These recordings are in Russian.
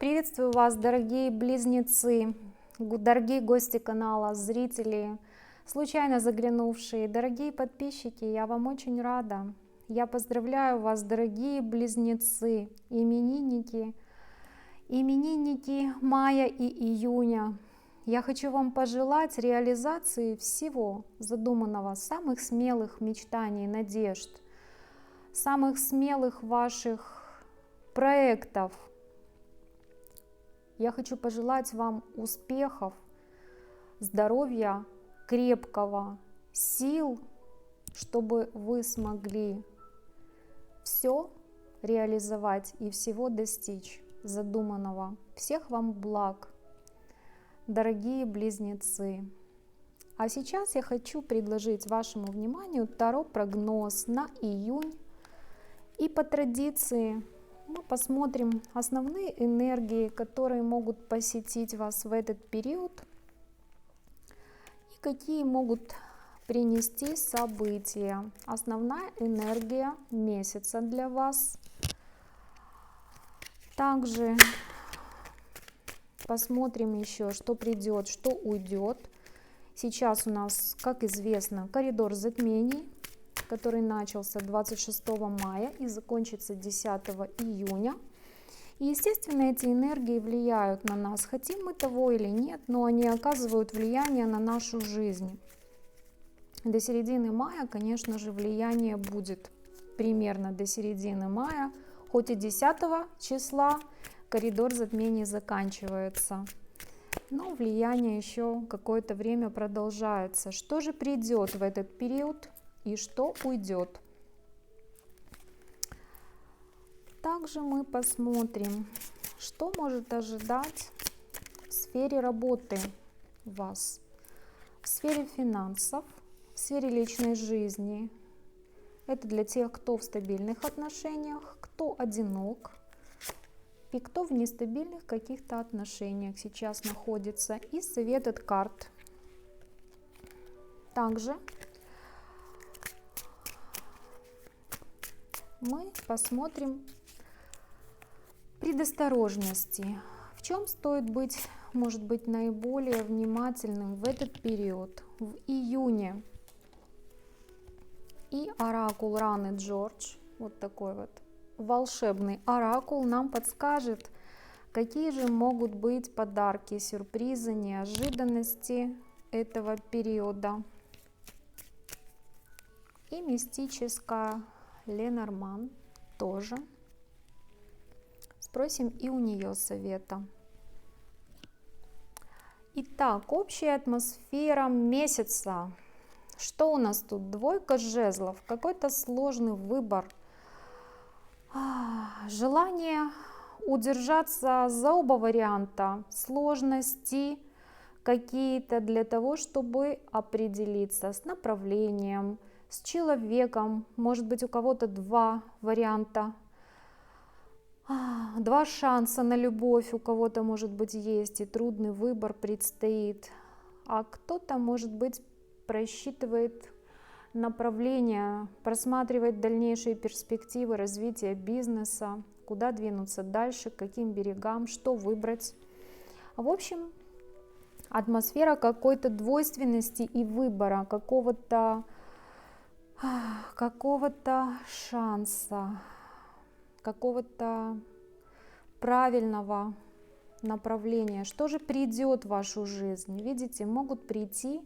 Приветствую вас, дорогие близнецы, дорогие гости канала, зрители, случайно заглянувшие, дорогие подписчики, я вам очень рада. Я поздравляю вас, дорогие близнецы, именинники мая и июня. Я хочу вам пожелать реализации всего задуманного, самых смелых мечтаний, надежд, самых смелых ваших проектов. Я хочу пожелать вам успехов, здоровья крепкого, сил, чтобы вы смогли все реализовать и всего достичь задуманного. Всех вам благ, дорогие близнецы. А сейчас я хочу предложить вашему вниманию таро-прогноз на июнь. И по традиции мы посмотрим основные энергии, которые могут посетить вас в этот период, и какие могут принести события. Основная энергия месяца для вас. Также посмотрим еще, что придет, что уйдет. Сейчас у нас, как известно, коридор затмений, который начался 26 мая и закончится 10 июня. И, естественно, эти энергии влияют на нас, хотим мы того или нет, но они оказывают влияние на нашу жизнь. До середины мая, конечно же, влияние будет примерно до середины мая, хоть и 10 числа коридор затмений заканчивается. Но влияние еще какое-то время продолжается. Что же придет в этот период и что уйдет? Также мы посмотрим, что может ожидать в сфере работы вас, в сфере финансов, в сфере личной жизни. Это для тех, кто в стабильных отношениях, кто одинок и кто в нестабильных каких-то отношениях сейчас находится. И совет от карт. Также мы посмотрим предосторожности. В чем стоит быть, может быть, наиболее внимательным в этот период, в июне. И оракул Раны Джордж, вот такой вот волшебный оракул, нам подскажет, какие же могут быть подарки, сюрпризы, неожиданности этого периода. И мистическая Ленорман тоже. Спросим и у нее совета. Итак, общая атмосфера месяца. Что у нас тут? Двойка жезлов, какой-то сложный выбор. Желание удержаться за оба варианта, сложности какие-то для того, чтобы определиться с направлением, с человеком. Может быть, у кого-то два варианта, два шанса на любовь у кого-то, может быть, есть, и трудный выбор предстоит. А кто-то, может быть, просчитывает направление, просматривает дальнейшие перспективы развития бизнеса, куда двинуться дальше, к каким берегам, что выбрать. В общем, атмосфера какой-то двойственности и выбора, какого-то шанса, какого-то правильного направления. Что же придет в вашу жизнь? Видите, могут прийти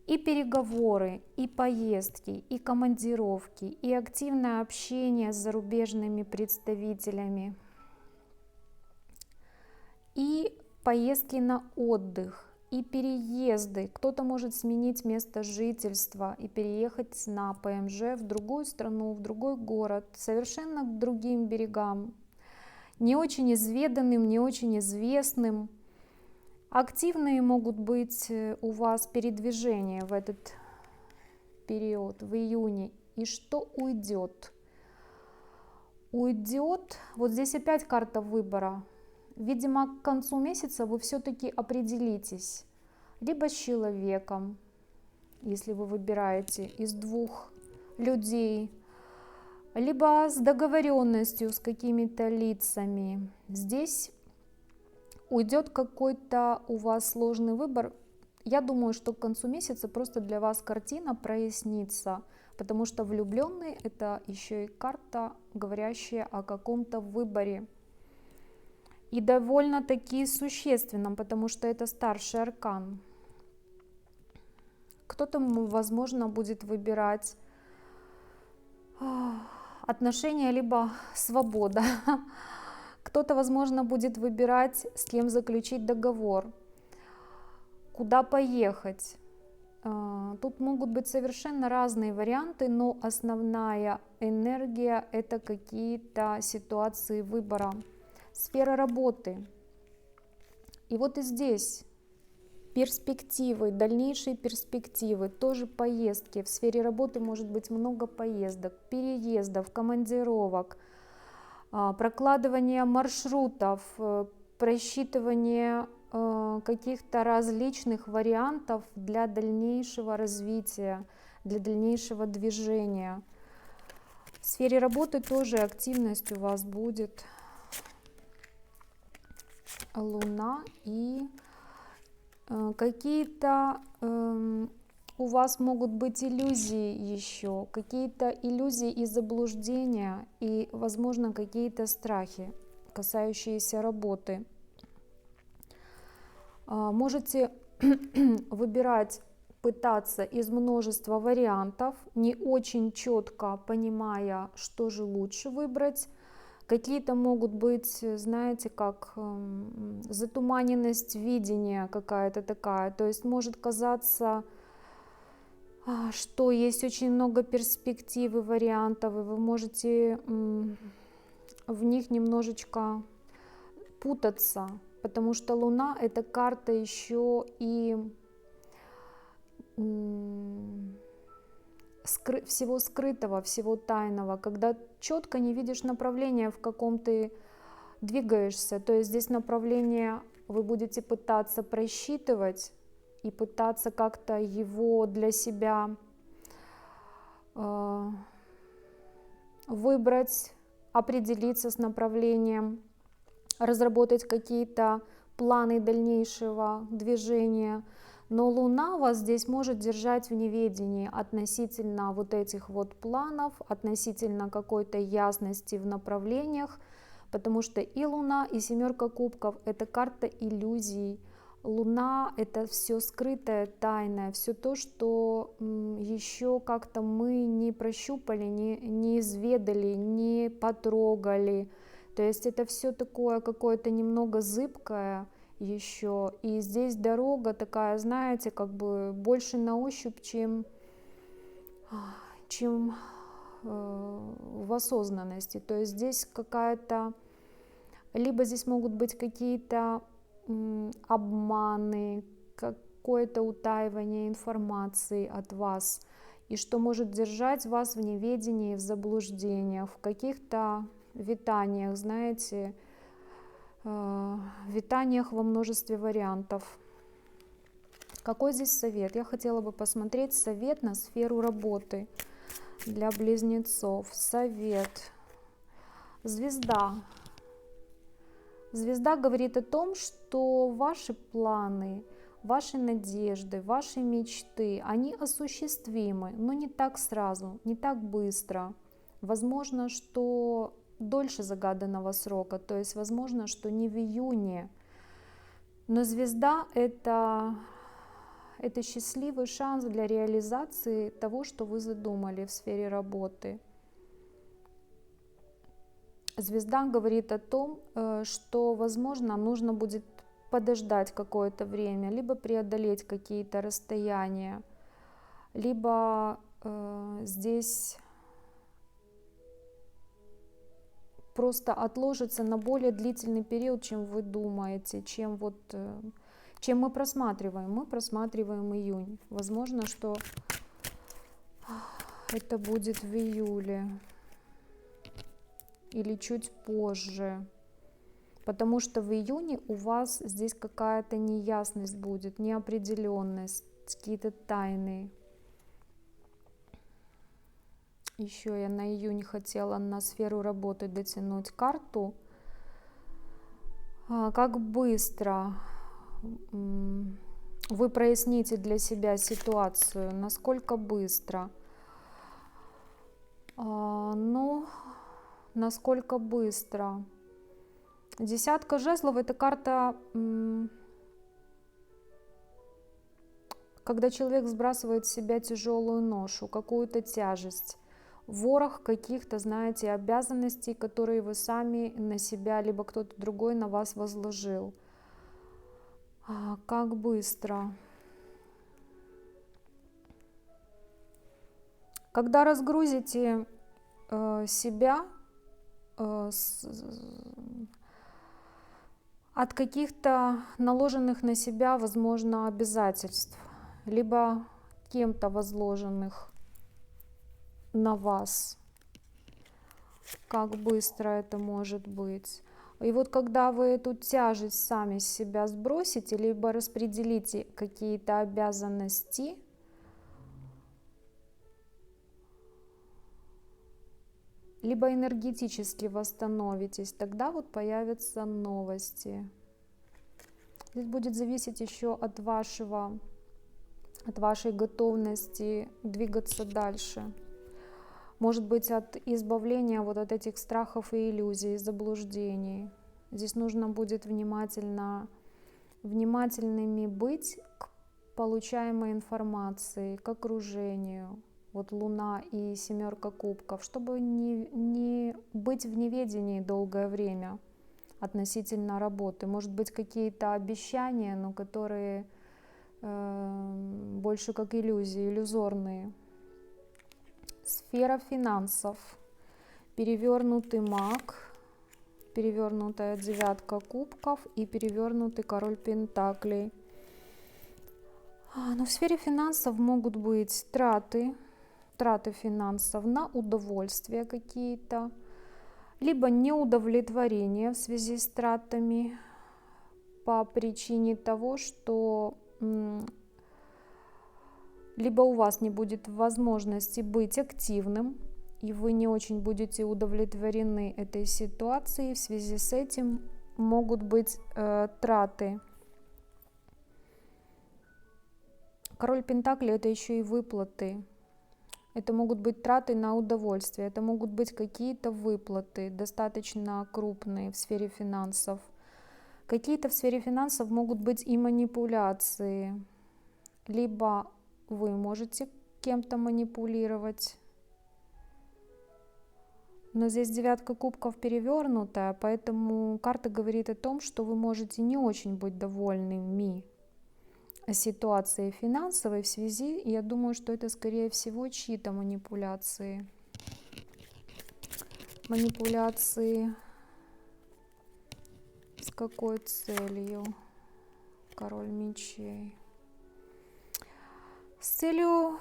и переговоры, и поездки, и командировки, и активное общение с зарубежными представителями, и поездки на отдых, и переезды. Кто-то может сменить место жительства и переехать на ПМЖ в другую страну, в другой город, совершенно к другим берегам, не очень изведанным, не очень известным. Активные могут быть у вас передвижения в этот период, в июне. И что уйдет? Уйдет, вот здесь опять карта выбора. Видимо, к концу месяца вы все-таки определитесь либо с человеком, если вы выбираете из двух людей, либо с договоренностью с какими-то лицами. Здесь уйдет какой-то у вас сложный выбор. Я думаю, что к концу месяца просто для вас картина прояснится, потому что влюбленный — это еще и карта, говорящая о каком-то выборе. И довольно-таки существенном, потому что это старший аркан. Кто-то, возможно, будет выбирать отношения либо свобода. Кто-то, возможно, будет выбирать, с кем заключить договор, куда поехать. Тут могут быть совершенно разные варианты, но основная энергия — это какие-то ситуации выбора. Сфера работы. И вот и здесь перспективы, дальнейшие перспективы, тоже поездки. В сфере работы может быть много поездок, переездов, командировок, прокладывание маршрутов, просчитывание каких-то различных вариантов для дальнейшего развития, для дальнейшего движения. В сфере работы тоже активность у вас будет. Луна и какие-то у вас могут быть иллюзии еще, какие-то иллюзии и заблуждения, и, возможно, какие-то страхи, касающиеся работы. Можете выбирать, пытаться из множества вариантов, не очень четко понимая, что же лучше выбрать. Какие-то могут быть, знаете, как затуманенность видения какая-то такая. То есть может казаться, что есть очень много перспектив и вариантов, и вы можете в них немножечко путаться, потому что Луна — это карта еще и всего скрытого, всего тайного, когда четко не видишь направления, в каком ты двигаешься. То есть здесь направление вы будете пытаться просчитывать и пытаться как-то его для себя выбрать, определиться с направлением, разработать какие-то планы дальнейшего движения. Но Луна вас здесь может держать в неведении относительно вот этих вот планов, относительно какой-то ясности в направлениях, потому что и Луна, и семерка кубков — это карта иллюзий. Луна — это все скрытое, тайное, все то, что еще как-то мы не прощупали, не изведали, не потрогали. То есть это все такое какое-то немного зыбкое еще. И здесь дорога такая, знаете, как бы больше на ощупь, чем в осознанности. То есть здесь какая-то, либо здесь могут быть какие-то обманы, какое-то утаивание информации от вас, и что может держать вас в неведении, в заблуждениях, в каких-то витаниях, знаете, витаниях во множестве вариантов. Какой здесь совет? Я хотела бы посмотреть совет на сферу работы для близнецов. Совет. Звезда. Звезда говорит о том, что ваши планы, ваши надежды, ваши мечты, они осуществимы, но не так сразу, не так быстро. Возможно, что дольше загаданного срока, то есть возможно, что не в июне. Но звезда — это счастливый шанс для реализации того, что вы задумали в сфере работы. Звезда говорит о том, что, возможно, нужно будет подождать какое-то время, либо преодолеть какие-то расстояния, либо здесь просто отложится на более длительный период, чем вы думаете, чем мы просматриваем. Мы просматриваем июнь. Возможно, что это будет в июле или чуть позже, потому что в июне у вас здесь какая-то неясность будет, неопределенность, какие-то тайны. Еще я на июнь хотела на сферу работы дотянуть карту. Как быстро вы проясните для себя ситуацию, насколько быстро? Ну, насколько быстро? Десятка жезлов — это карта, когда человек сбрасывает с себя тяжелую ношу, какую-то тяжесть, ворох каких-то, знаете, обязанностей, которые вы сами на себя, либо кто-то другой на вас возложил. Как быстро? Когда разгрузите себя от каких-то наложенных на себя, возможно, обязательств, либо кем-то возложенных на вас, как быстро это может быть? И вот когда вы эту тяжесть сами с себя сбросите, либо распределите какие-то обязанности, либо энергетически восстановитесь, тогда вот появятся новости. Здесь будет зависеть еще от вашей готовности двигаться дальше. Может быть, от избавления вот от этих страхов и иллюзий, заблуждений. Здесь нужно будет внимательными быть к получаемой информации, к окружению. Вот Луна и семерка кубков, чтобы не быть в неведении долгое время относительно работы. Может быть, какие-то обещания, но которые больше как иллюзии, иллюзорные. Сфера финансов. Перевернутый маг, перевернутая девятка кубков и перевернутый король пентаклей. Но в сфере финансов могут быть траты финансов на удовольствие какие-то, либо неудовлетворение в связи с тратами по причине того, что либо у вас не будет возможности быть активным, и вы не очень будете удовлетворены этой ситуацией, в связи с этим могут быть траты. Король пентаклей — это еще и выплаты. Это могут быть траты на удовольствие, это могут быть какие-то выплаты, достаточно крупные в сфере финансов. Какие-то в сфере финансов могут быть и манипуляции. Либо вы можете кем-то манипулировать. Но здесь девятка кубков перевернутая, поэтому карта говорит о том, что вы можете не очень быть довольными ситуацией финансовой в связи, я думаю, что это скорее всего чьи-то манипуляции. Манипуляции с какой целью? Король мечей. С целью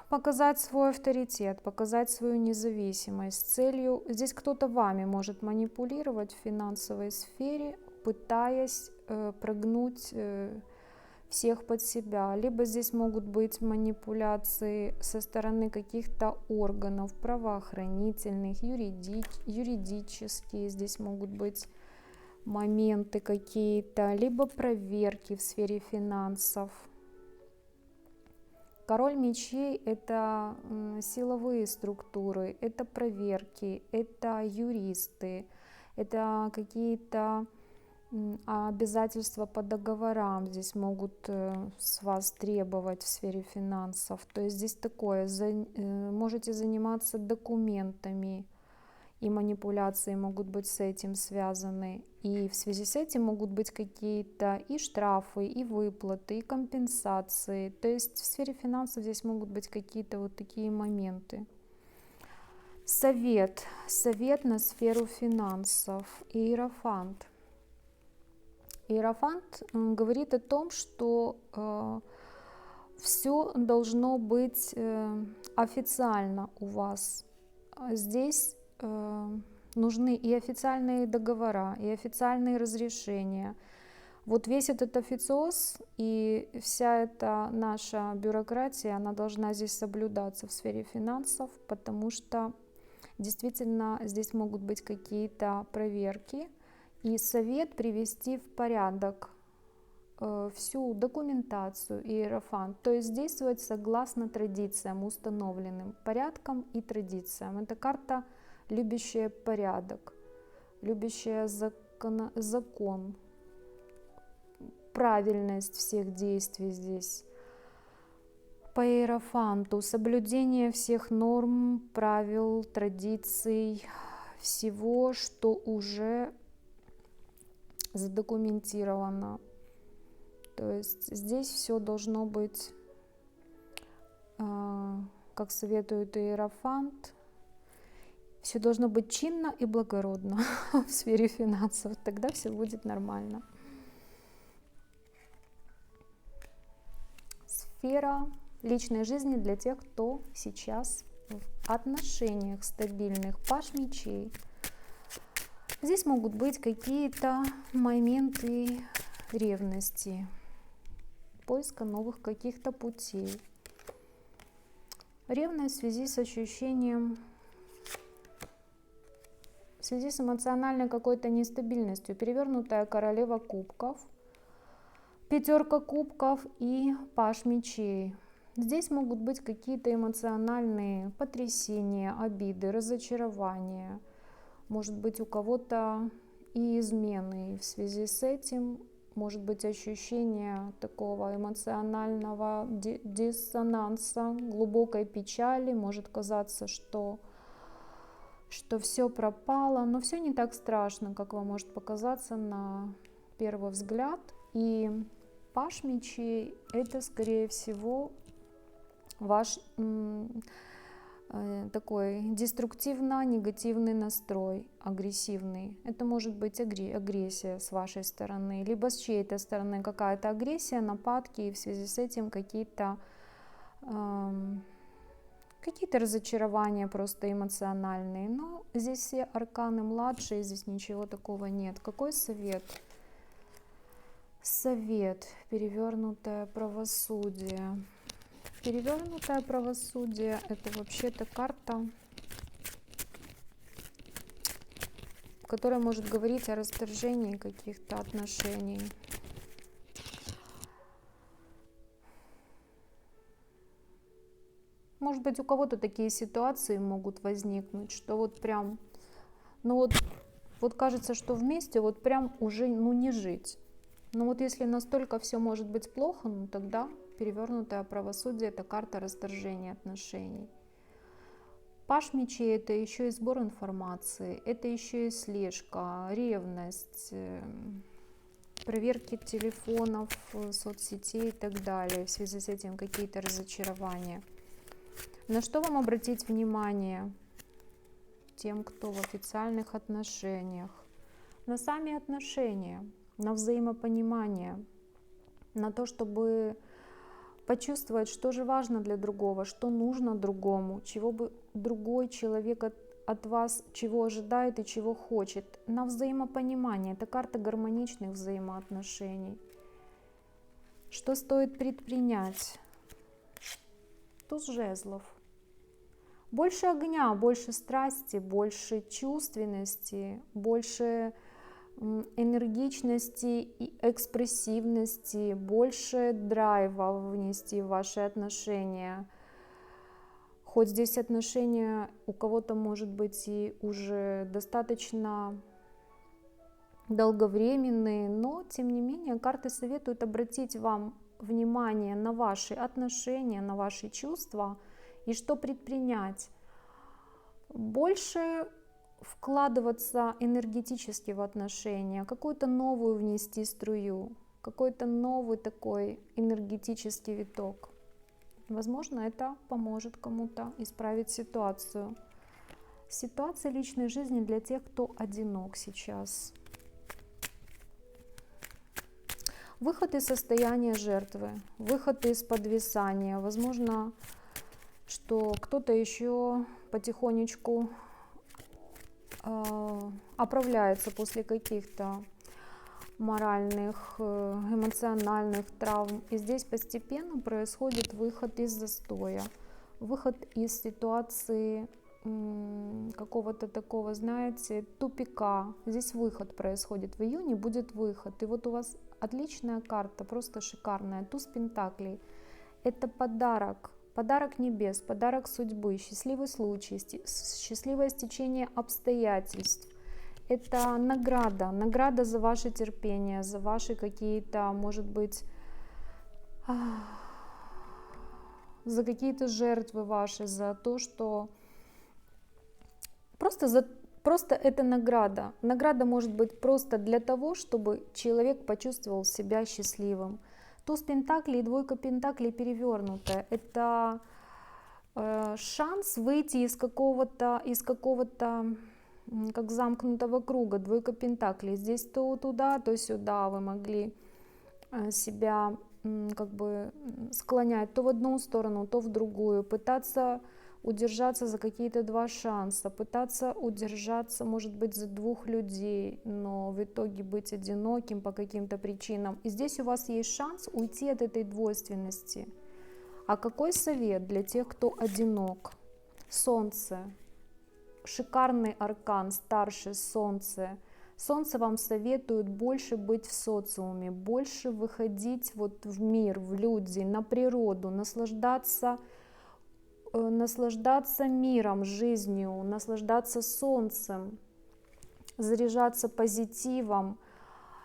показать свой авторитет, показать свою независимость. С целью, здесь кто-то вами может манипулировать в финансовой сфере, пытаясь прогнуть всех под себя. Либо здесь могут быть манипуляции со стороны каких-то органов правоохранительных, юридические. Здесь могут быть моменты какие-то, либо проверки в сфере финансов. Король мечей — это силовые структуры, это проверки, это юристы, это какие-то обязательства по договорам здесь могут с вас требовать в сфере финансов. То есть здесь такое, можете заниматься документами, и манипуляции могут быть с этим связаны. И в связи с этим могут быть какие-то и штрафы, и выплаты, и компенсации. То есть в сфере финансов здесь могут быть какие-то вот такие моменты. Совет на сферу финансов. Иерофант. Иерофант говорит о том, что все должно быть официально у вас. Здесь нужны и официальные договора, и официальные разрешения. Вот весь этот официоз и вся эта наша бюрократия, она должна здесь соблюдаться в сфере финансов, потому что действительно здесь могут быть какие-то проверки. И совет привести в порядок всю документацию иерофант, то есть действовать согласно традициям, установленным порядком и традициям. Это карта, любящая порядок, любящая закон, правильность всех действий здесь. По иерофанту соблюдение всех норм, правил, традиций, всего, что уже задокументировано. То есть здесь все должно быть, как советует иерофант, все должно быть чинно и благородно в сфере финансов, тогда все будет нормально. Сфера личной жизни для тех, кто сейчас в отношениях стабильных. Паж мечей. Здесь могут быть какие-то моменты ревности, поиска новых каких-то путей. Ревность в связи с ощущением, в связи с эмоциональной какой-то нестабильностью. Перевернутая королева кубков, пятерка кубков и паж мечей. Здесь могут быть какие-то эмоциональные потрясения, обиды, разочарования. Может быть, у кого-то и измены. И в связи с этим может быть ощущение такого эмоционального диссонанса, глубокой печали. Может казаться, что все пропало, но все не так страшно, как вам может показаться на первый взгляд. И паж мечей — это, скорее всего, ваш такой деструктивно-негативный настрой, агрессивный. Это может быть агрессия с вашей стороны, либо с чьей-то стороны какая-то агрессия, нападки, и в связи с этим какие-то разочарования просто эмоциональные. Но здесь все арканы младшие, здесь ничего такого нет. Какой совет? Совет. Перевернутое правосудие. Перевернутое правосудие — это вообще-то карта, которая может говорить о расторжении каких-то отношений. Может быть, у кого-то такие ситуации могут возникнуть, что вот прям, вот кажется, что вместе вот прям уже не жить. Но вот если настолько все может быть плохо, тогда перевернутое правосудие — это карта расторжения отношений. Паж мечей — это еще и сбор информации, это еще и слежка, ревность, проверки телефонов, соцсетей и так далее. В связи с этим какие-то разочарования. На что вам обратить внимание тем, кто в официальных отношениях? На сами отношения, на взаимопонимание, на то, чтобы почувствовать, что же важно для другого, что нужно другому, чего бы другой человек от вас, чего ожидает и чего хочет. На взаимопонимание. Это карта гармоничных взаимоотношений. Что стоит предпринять? Туз жезлов. Больше огня, больше страсти, больше чувственности, больше энергичности и экспрессивности, больше драйва внести в ваши отношения. Хоть здесь отношения у кого-то, может быть, и уже достаточно долговременные, но тем не менее карты советуют обратить вам внимание на ваши отношения, на ваши чувства и что предпринять. Больше вкладываться энергетически в отношения, какую-то новую внести струю, какой-то новый такой энергетический виток. Возможно, это поможет кому-то исправить ситуацию. Ситуация личной жизни для тех, кто одинок сейчас. Выход из состояния жертвы, выход из подвисания. Возможно, что кто-то еще потихонечку оправляется после каких-то моральных, эмоциональных травм. И здесь постепенно происходит выход из застоя, выход из ситуации какого-то такого, знаете, тупика. Здесь выход происходит. В июне будет выход. И вот у вас отличная карта, просто шикарная. Туз Пентаклей. Это подарок. Подарок небес, подарок судьбы, счастливый случай, счастливое стечение обстоятельств. Это награда, награда за ваше терпение, за ваши какие-то, может быть, за какие-то жертвы ваши, за то, что просто это награда. Награда может быть просто для того, чтобы человек почувствовал себя счастливым. Туз Пентаклей и двойка Пентаклей перевернутая. Это шанс выйти из какого-то, как замкнутого круга. Двойка Пентаклей. Здесь то туда, то сюда вы могли себя как бы склонять то в одну сторону, то в другую, пытаться удержаться за какие-то два шанса, пытаться удержаться, может быть, за двух людей, но в итоге быть одиноким по каким-то причинам. И здесь у вас есть шанс уйти от этой двойственности. А какой совет для тех, кто одинок? Солнце. Шикарный аркан, старшее Солнце. Солнце вам советует больше быть в социуме, больше выходить вот в мир, в люди, на природу, наслаждаться миром, жизнью, наслаждаться солнцем, заряжаться позитивом,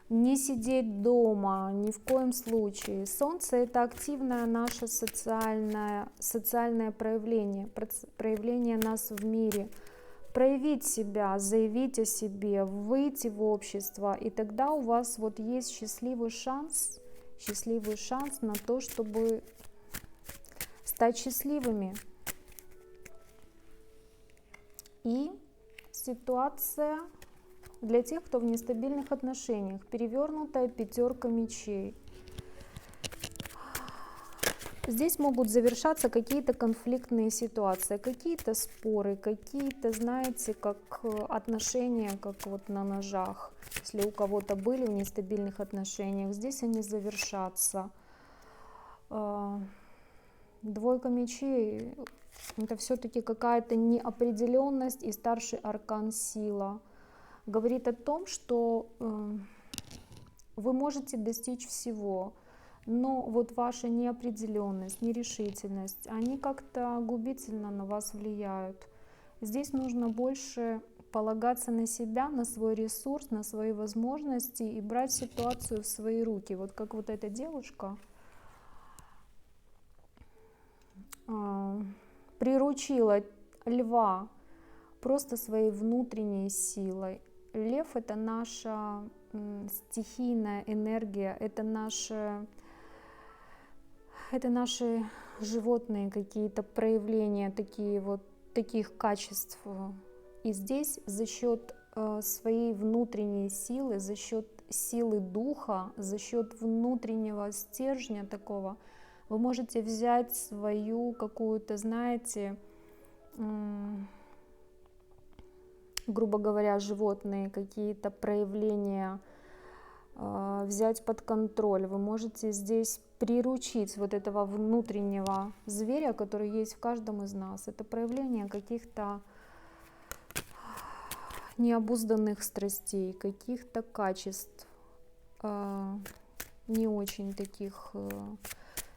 не сидеть дома ни в коем случае. Солнце — это активное наше социальное проявление нас в мире. Проявить себя, заявить о себе, выйти в общество, и тогда у вас вот есть счастливый шанс на то, чтобы стать счастливыми. И ситуация для тех, кто в нестабильных отношениях. Перевернутая пятерка мечей. Здесь могут завершаться какие-то конфликтные ситуации, какие-то споры, какие-то, знаете, как отношения, как вот на ножах. Если у кого-то были в нестабильных отношениях, здесь они завершатся. Двойка мечей — это все-таки какая-то неопределенность, и старший аркан сила. Говорит о том, что вы можете достичь всего, но вот ваша неопределенность, нерешительность, они как-то губительно на вас влияют. Здесь нужно больше полагаться на себя, на свой ресурс, на свои возможности и брать ситуацию в свои руки. Вот как вот эта девушка приручила льва просто своей внутренней силой. Лев — это наша стихийная энергия, это наши животные какие-то проявления, таких качеств. И здесь за счет своей внутренней силы, за счет силы духа, за счет внутреннего стержня такого, вы можете взять свою какую-то, знаете, грубо говоря, животные какие-то проявления взять под контроль. Вы можете здесь приручить вот этого внутреннего зверя, который есть в каждом из нас. Это проявление каких-то необузданных страстей, каких-то качеств, не очень таких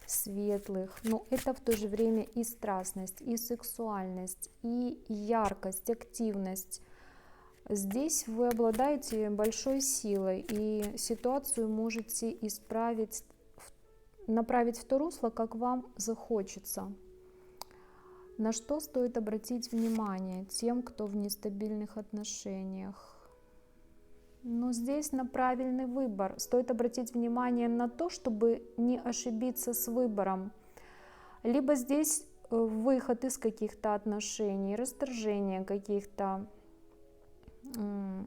светлых, но это в то же время и страстность, и сексуальность, и яркость, активность. Здесь вы обладаете большой силой, и ситуацию можете исправить, направить в то русло, как вам захочется. На что стоит обратить внимание тем, кто в нестабильных отношениях? Но здесь на правильный выбор. Стоит обратить внимание на то, чтобы не ошибиться с выбором. Либо здесь выход из каких-то отношений, расторжение каких-то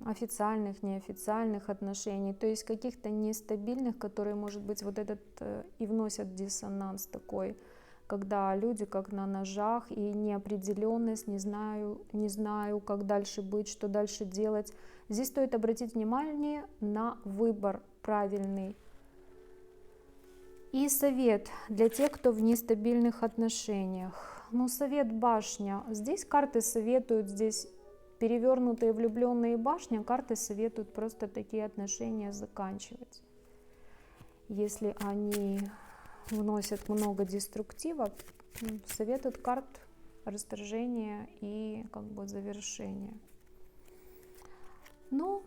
официальных, неофициальных отношений, то есть каких-то нестабильных, которые, может быть, вот этот и вносят диссонанс такой. когда люди как на ножах и неопределенность, не знаю, как дальше быть, что дальше делать. Здесь стоит обратить внимание на выбор правильный. И совет для тех, кто в нестабильных отношениях. Ну, совет башня. Здесь карты советуют, здесь перевернутые влюбленные башня, карты советуют просто такие отношения заканчивать. Если они вносят много деструктива, советуют карт расторжения и как бы завершения. Но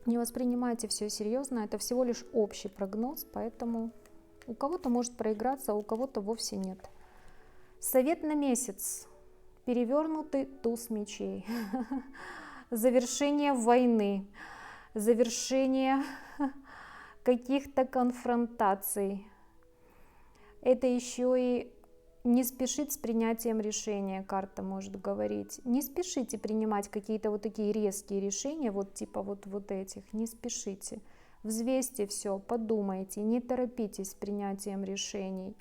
не воспринимайте все серьезно, это всего лишь общий прогноз, поэтому у кого-то может проиграться, а у кого-то вовсе нет. Совет на месяц. Перевернутый туз мечей. Завершение войны, завершение каких-то конфронтаций. Это еще и не спешить с принятием решения, карта может говорить. Не спешите принимать какие-то вот такие резкие решения, вот типа вот этих, не спешите. Взвесьте все, подумайте, не торопитесь с принятием решений.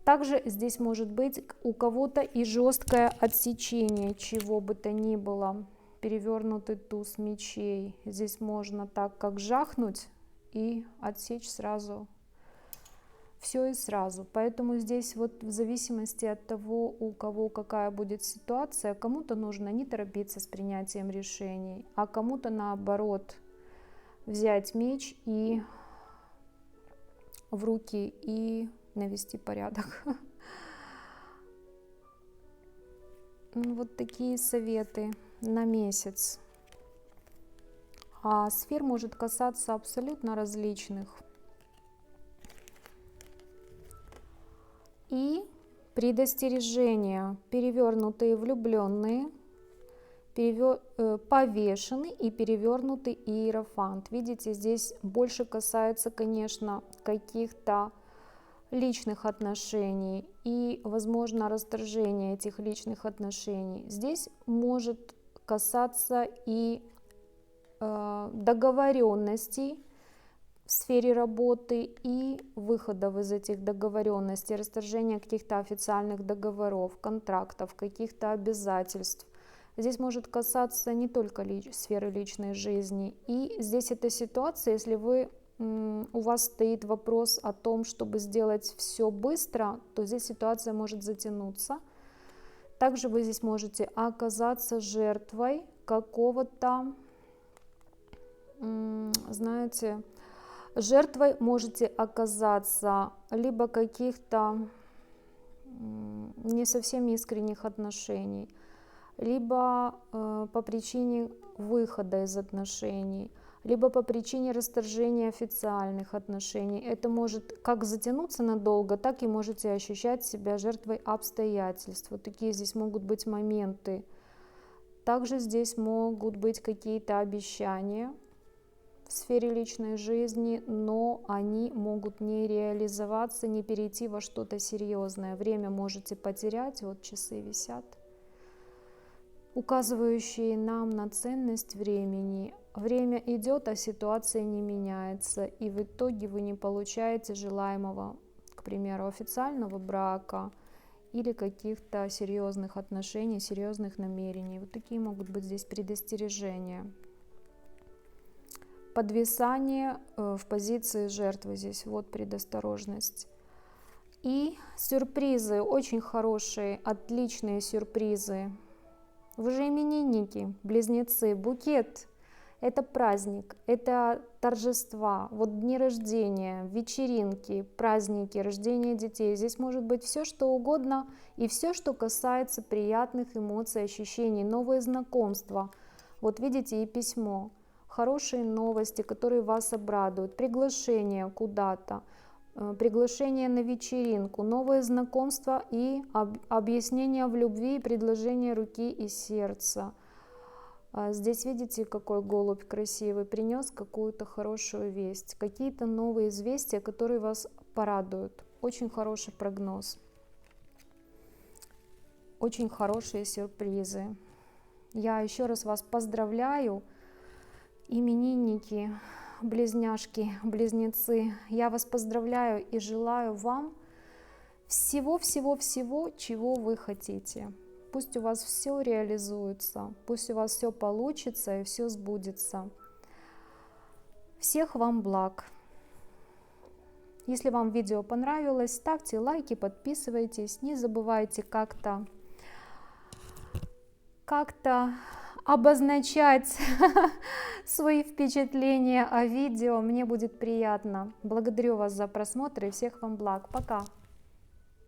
Также здесь может быть у кого-то и жесткое отсечение чего бы то ни было. Перевернутый туз мечей. Здесь можно так как жахнуть и отсечь сразу все и сразу. Поэтому здесь вот в зависимости от того, у кого какая будет ситуация, кому-то нужно не торопиться с принятием решений, а кому-то наоборот взять меч и в руки и навести порядок. Вот такие советы на месяц. А сфер может касаться абсолютно различных. И предостережения. Перевернутые влюбленные, повешенный и перевернутый иерофант. Видите, здесь больше касается, конечно, каких-то личных отношений и, возможно, расторжения этих личных отношений. Здесь может касаться и договоренностей в сфере работы и выходов из этих договоренностей, расторжения каких-то официальных договоров, контрактов, каких-то обязательств. Здесь может касаться не только сферы личной жизни. И здесь эта ситуация, если у вас стоит вопрос о том, чтобы сделать все быстро, то здесь ситуация может затянуться. Также вы здесь можете оказаться жертвой какого-то, знаете, жертвой можете оказаться либо каких-то не совсем искренних отношений, либо по причине выхода из отношений, либо по причине расторжения официальных отношений. Это может как затянуться надолго, так и можете ощущать себя жертвой обстоятельств. Вот такие здесь могут быть моменты. Также здесь могут быть какие-то обещания в сфере личной жизни, но они могут не реализоваться, не перейти во что-то серьезное. Время можете потерять, вот часы висят, указывающие нам на ценность времени. Время идет, а ситуация не меняется, и в итоге вы не получаете желаемого, к примеру, официального брака или каких-то серьезных отношений, серьезных намерений. Вот такие могут быть здесь предостережения. Подвисание в позиции жертвы, здесь вот предосторожность. И сюрпризы, очень хорошие, отличные сюрпризы. Вы же именинники, близнецы, букет – это праздник, это торжества, вот дни рождения, вечеринки, праздники, рождение детей. Здесь может быть все, что угодно, и все, что касается приятных эмоций, ощущений, новые знакомства. Вот видите, и письмо. Хорошие новости, которые вас обрадуют, приглашение куда-то, приглашение на вечеринку, новые знакомства и объяснение в любви, и предложение руки и сердца. Здесь видите, какой голубь красивый, принес какую-то хорошую весть, какие-то новые известия, которые вас порадуют. Очень хороший прогноз, очень хорошие сюрпризы. Я еще раз вас поздравляю. Именинники, близняшки, близнецы, я вас поздравляю и желаю вам всего-всего-всего, чего вы хотите. Пусть у вас все реализуется, пусть у вас все получится и все сбудется. Всех вам благ. Если вам видео понравилось, ставьте лайки, подписывайтесь, не забывайте как-то обозначать свои впечатления о видео, мне будет приятно. Благодарю вас за просмотр и всех вам благ. Пока!